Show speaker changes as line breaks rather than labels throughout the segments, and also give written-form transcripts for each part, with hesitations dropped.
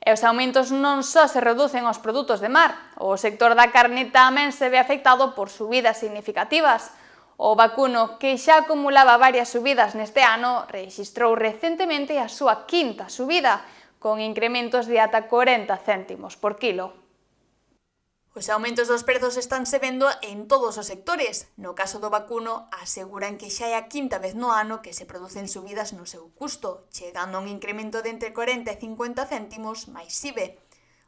E os aumentos non só se reducen aos produtos de mar, o sector da carne tamén se ve afectado por subidas significativas. O vacuno, que xa acumulaba varias subidas neste ano, rexistrou recentemente a súa quinta subida, con incrementos de ata 40 céntimos por quilo. Os aumentos dos prezos estánse vendo en todos os sectores. No caso do vacuno, aseguran que xa é a quinta vez no ano que se producen subidas no seu custo, chegando a un incremento de entre 40 e 50 céntimos máis IVA.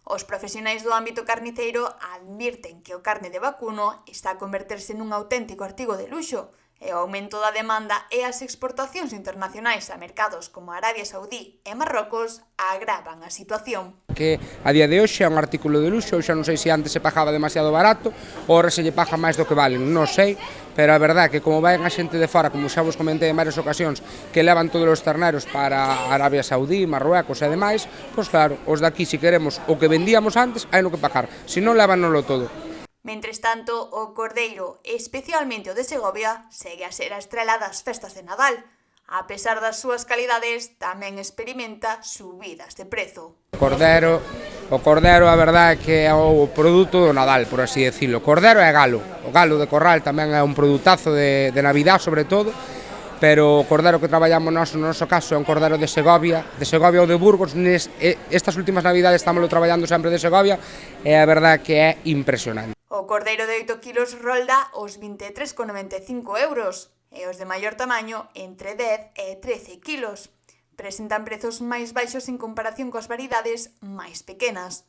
Os profesionais do ámbito carniceiro advirten que o carne de vacuno está a converterse nun auténtico artigo de luxo, e o aumento da demanda e as exportacións internacionais a mercados como Arabia Saudí e Marrocos agravan a situación.
Que a día de hoxe é un artículo de luxo, xa non sei se antes se pagaba demasiado barato, ou ahora se lle paga máis do que valen, non sei, pero a verdade é que como vai a xente de fora, como xa vos comentei en varias ocasións, que levan todos os terneros para Arabia Saudí, Marruecos e demais, pois claro, os daqui se queremos o que vendíamos antes, hai no que pagar, se non levanoslo todo.
Mentres tanto, o cordeiro, especialmente o de Segovia, segue a ser a estrela das festas de Nadal. A pesar das súas calidades, tamén experimenta subidas de prezo.
O cordero, a verdade é que é o produto do Nadal, por así decirlo. O cordero é galo, o galo de corral tamén é un produtazo de Navidad, sobre todo, pero o cordero que traballamos no noso caso é un cordero de Segovia ou de Burgos. Estas últimas Navidades estamos traballando sempre de Segovia e a verdade que é impresionante.
O cordeiro de 8 kilos rolda os 23,95 euros e os de maior tamaño entre 10 e 13 kilos. Presentan prezos máis baixos en comparación coas variedades máis pequenas.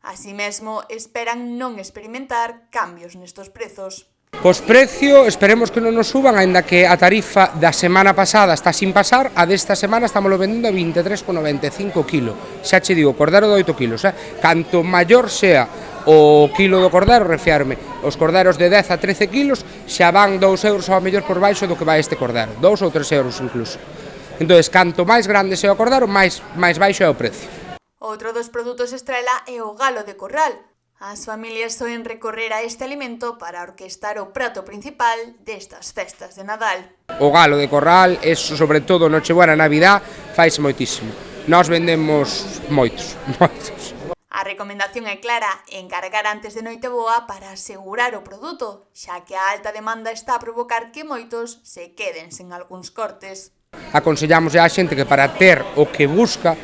Así mesmo, esperan non experimentar cambios nestos prezos.
Pois precio, esperemos que non nos suban, aínda que a tarifa da semana pasada está sin pasar, a desta semana estamos vendendo a 23,95 kilo. Xa che digo, cordero de 8 kilos, canto maior sea o quilo do cordero, refiarme, os corderos de 10 a 13 kilos xa van 2 euros ao mellor por baixo do que vai este cordero, 2 ou 3 euros incluso. Entón, canto máis grande sea o cordero, máis baixo é o precio.
Outro dos produtos estrela é o galo de corral. As familias soen recorrer a este alimento para orquestar o prato principal destas festas de Nadal.
O galo de corral, eso sobre todo Nochebuena e Navidad, faise moitísimo. Nós vendemos moitos.
A recomendación é clara, encargar antes de Noiteboa para asegurar o produto, xa que a alta demanda está a provocar que moitos se queden sen algúns cortes.
Aconsellamos á xente que para ter o que busca,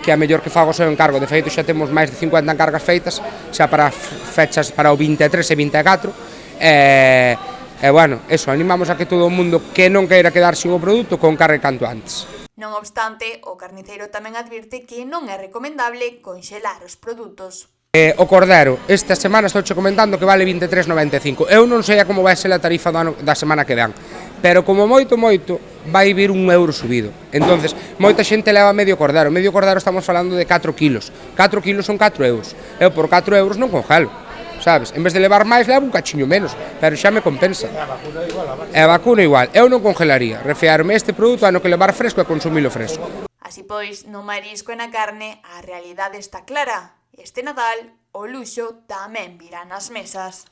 que é mellor que faga o seu encargo. De feito, xa temos máis de 50 encargas feitas, xa para fechas para o 23 e 24, e bueno, eso, animamos a que todo o mundo que non queira quedar sin o produto, con cargue canto antes.
Non obstante, o carniceiro tamén advirte que non é recomendable conxelar os produtos.
O cordero, esta semana estou comentando que vale 23,95. Eu non sei como vai ser a tarifa da semana que ven, pero como moito vai vir un euro subido. Entonces, moita xente leva medio cordero estamos falando de 4 kilos. 4 kilos son 4 euros. Eu por 4 euros non congelo, sabes? En vez de levar máis, levo un cachiño menos, pero xa me compensa. E a vacuna igual. Eu non congelaría, refiarme este produto, ano que levar fresco e consumilo fresco.
Así pois, no marisco e na carne, a realidade está clara. Este Nadal, o luxo tamén virá nas mesas.